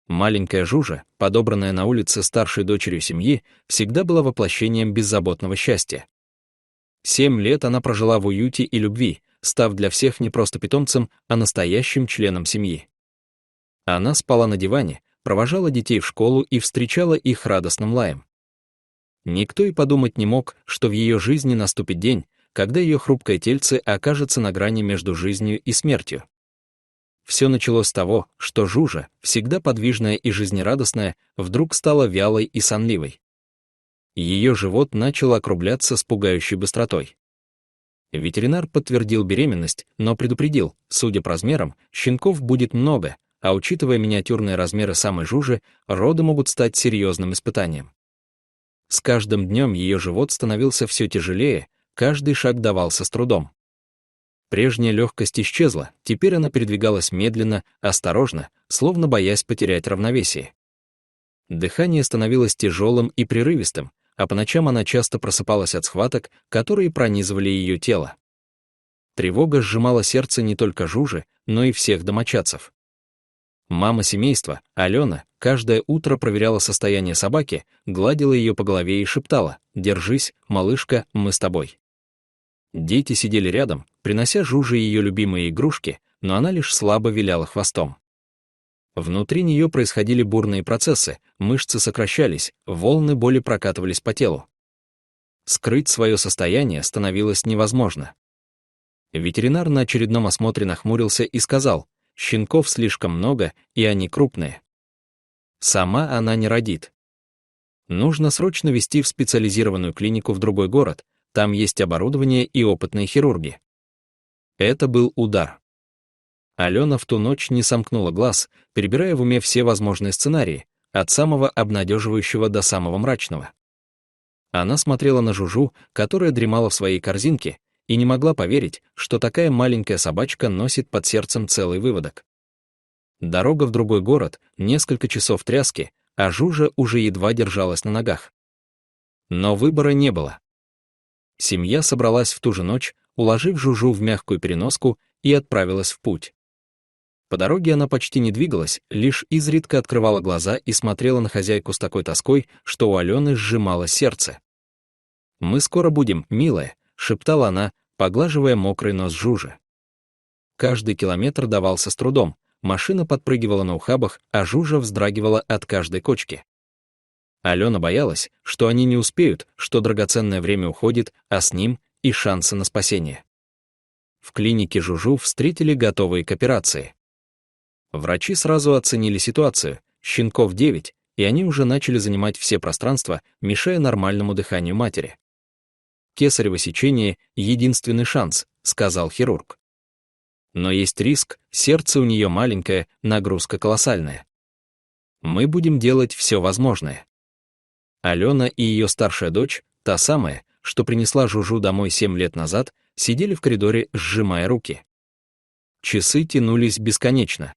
Маленькая Жужа, подобранная на улице старшей дочерью семьи, всегда была воплощением беззаботного счастья. 7 лет она прожила в уюте и любви, став для всех не просто питомцем, а настоящим членом семьи. Она спала на диване, провожала детей в школу и встречала их радостным лаем. Никто и подумать не мог, что в ее жизни наступит день, когда ее хрупкое тельце окажется на грани между жизнью и смертью. Все началось с того, что Жужа, всегда подвижная и жизнерадостная, вдруг стала вялой и сонливой. Ее живот начал округляться с пугающей быстротой. Ветеринар подтвердил беременность, но предупредил, судя по размерам, щенков будет много, а учитывая миниатюрные размеры самой Жужи, роды могут стать серьезным испытанием. С каждым днем ее живот становился все тяжелее, каждый шаг давался с трудом. Прежняя легкость исчезла, теперь она передвигалась медленно, осторожно, словно боясь потерять равновесие. Дыхание становилось тяжелым и прерывистым, а по ночам она часто просыпалась от схваток, которые пронизывали ее тело. Тревога сжимала сердце не только Жужи, но и всех домочадцев. Мама семейства, Алена, каждое утро проверяла состояние собаки, гладила ее по голове и шептала: «Держись, малышка, мы с тобой». Дети сидели рядом, принося Жуже ее любимые игрушки, но она лишь слабо виляла хвостом. Внутри нее происходили бурные процессы, мышцы сокращались, волны боли прокатывались по телу. Скрыть свое состояние становилось невозможно. Ветеринар на очередном осмотре нахмурился и сказал: «Щенков слишком много, и они крупные. Сама она не родит. Нужно срочно везти в специализированную клинику в другой город, там есть оборудование и опытные хирурги». Это был удар. Алена в ту ночь не сомкнула глаз, перебирая в уме все возможные сценарии, от самого обнадеживающего до самого мрачного. Она смотрела на Жужу, которая дремала в своей корзинке, и не могла поверить, что такая маленькая собачка носит под сердцем целый выводок. Дорога в другой город, несколько часов тряски, а Жужа уже едва держалась на ногах. Но выбора не было. Семья собралась в ту же ночь, уложив Жужу в мягкую переноску, и отправилась в путь. По дороге она почти не двигалась, лишь изредка открывала глаза и смотрела на хозяйку с такой тоской, что у Алены сжималось сердце. «Мы скоро будем, милая», — шептала она, поглаживая мокрый нос Жужи. Каждый километр давался с трудом, машина подпрыгивала на ухабах, а Жужа вздрагивала от каждой кочки. Алена боялась, что они не успеют, что драгоценное время уходит, а с ним и шансы на спасение. В клинике Жужу встретили готовые к операции. Врачи сразу оценили ситуацию, щенков 9, и они уже начали занимать все пространства, мешая нормальному дыханию матери. «Кесарево сечение — единственный шанс», — сказал хирург. «Но есть риск, сердце у нее маленькое, нагрузка колоссальная. Мы будем делать все возможное». Алена и ее старшая дочь, та самая, что принесла Жужу домой 7 лет назад, сидели в коридоре, сжимая руки. Часы тянулись бесконечно.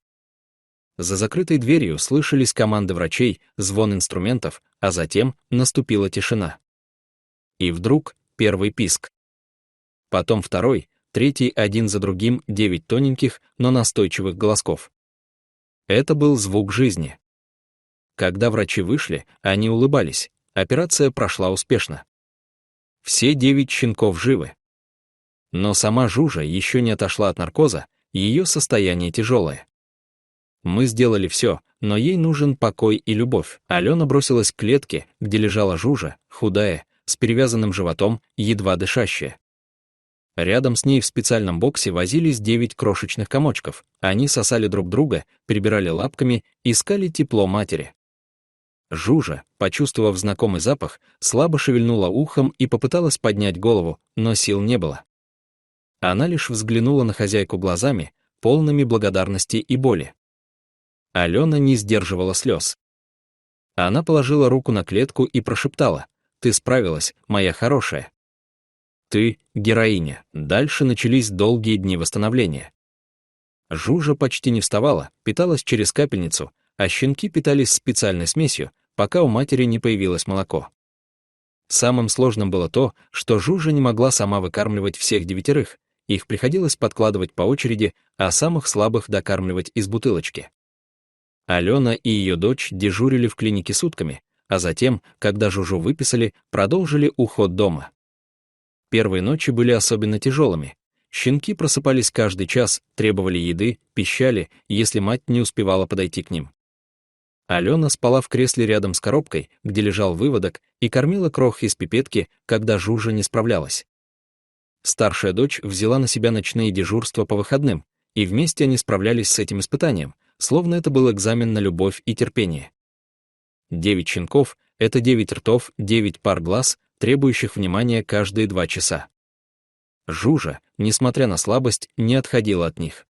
За закрытой дверью слышались команды врачей, звон инструментов, а затем наступила тишина. И вдруг первый писк. Потом второй, третий, один за другим 9 тоненьких, но настойчивых голосков. Это был звук жизни. Когда врачи вышли, они улыбались, операция прошла успешно. Все 9 щенков живы. Но сама Жужа еще не отошла от наркоза, ее состояние тяжелое. Мы сделали все, но ей нужен покой и любовь. Алена бросилась к клетке, где лежала Жужа, худая, с перевязанным животом, едва дышащая. Рядом с ней в специальном боксе возились 9 крошечных комочков. Они сосали друг друга, перебирали лапками, искали тепло матери. Жужа, почувствовав знакомый запах, слабо шевельнула ухом и попыталась поднять голову, но сил не было. Она лишь взглянула на хозяйку глазами, полными благодарности и боли. Алена не сдерживала слез. Она положила руку на клетку и прошептала: «Ты справилась, моя хорошая. Ты — героиня». Дальше начались долгие дни восстановления. Жужа почти не вставала, питалась через капельницу, а щенки питались специальной смесью, пока у матери не появилось молоко. Самым сложным было то, что Жужа не могла сама выкармливать всех 9, их приходилось подкладывать по очереди, а самых слабых докармливать из бутылочки. Алена и ее дочь дежурили в клинике сутками, а затем, когда Жужу выписали, продолжили уход дома. Первые ночи были особенно тяжелыми. Щенки просыпались каждый час, требовали еды, пищали, если мать не успевала подойти к ним. Алена спала в кресле рядом с коробкой, где лежал выводок, и кормила крох из пипетки, когда Жужа не справлялась. Старшая дочь взяла на себя ночные дежурства по выходным, и вместе они справлялись с этим испытанием, словно это был экзамен на любовь и терпение. 9 щенков — это 9 ртов, 9 пар глаз, требующих внимания каждые 2 часа. Жужа, несмотря на слабость, не отходила от них.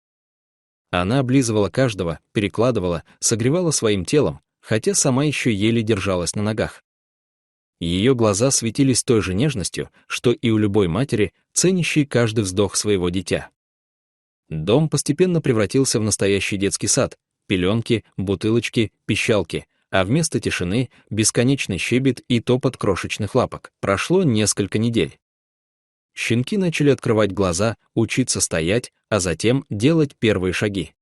Она облизывала каждого, перекладывала, согревала своим телом, хотя сама еще еле держалась на ногах. Ее глаза светились той же нежностью, что и у любой матери, ценящей каждый вздох своего дитя. Дом постепенно превратился в настоящий детский сад: пеленки, бутылочки, пищалки, а вместо тишины — бесконечный щебет и топот крошечных лапок. Прошло несколько недель. Щенки начали открывать глаза, учиться стоять, а затем делать первые шаги.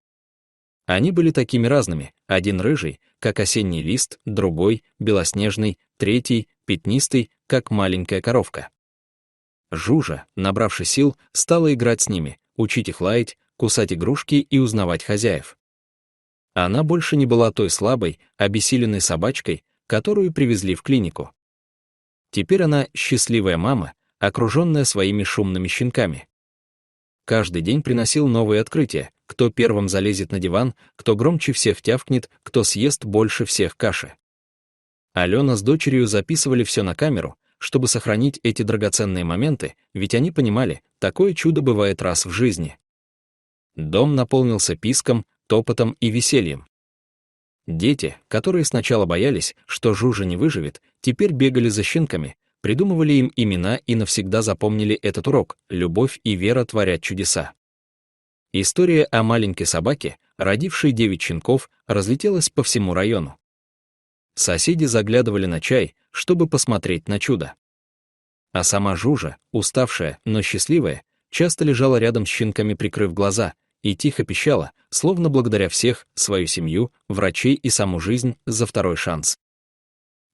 Они были такими разными: один рыжий, как осенний лист, другой — белоснежный, третий — пятнистый, как маленькая коровка. Жужа, набравшись сил, стала играть с ними, учить их лаять, кусать игрушки и узнавать хозяев. Она больше не была той слабой, обессиленной собачкой, которую привезли в клинику. Теперь она счастливая мама, окруженная своими шумными щенками. Каждый день приносил новые открытия: кто первым залезет на диван, кто громче всех тявкнет, кто съест больше всех каши. Алена с дочерью записывали все на камеру, чтобы сохранить эти драгоценные моменты, ведь они понимали, такое чудо бывает раз в жизни. Дом наполнился писком, топотом и весельем. Дети, которые сначала боялись, что Жужа не выживет, теперь бегали за щенками, придумывали им имена и навсегда запомнили этот урок: любовь и вера творят чудеса. История о маленькой собаке, родившей 9 щенков, разлетелась по всему району. Соседи заглядывали на чай, чтобы посмотреть на чудо. А сама Жужа, уставшая, но счастливая, часто лежала рядом с щенками, прикрыв глаза, и тихо пищала, словно благодаря всех, свою семью, врачей и саму жизнь, за второй шанс.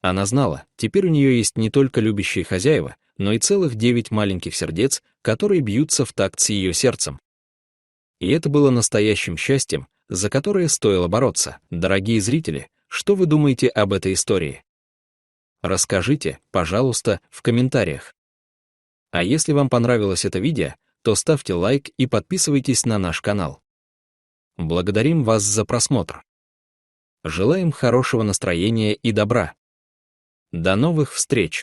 Она знала, теперь у нее есть не только любящие хозяева, но и целых 9 маленьких сердец, которые бьются в такт с ее сердцем. И это было настоящим счастьем, за которое стоило бороться. Дорогие зрители, что вы думаете об этой истории? Расскажите, пожалуйста, в комментариях. А если вам понравилось это видео, то ставьте лайк и подписывайтесь на наш канал. Благодарим вас за просмотр. Желаем хорошего настроения и добра. До новых встреч!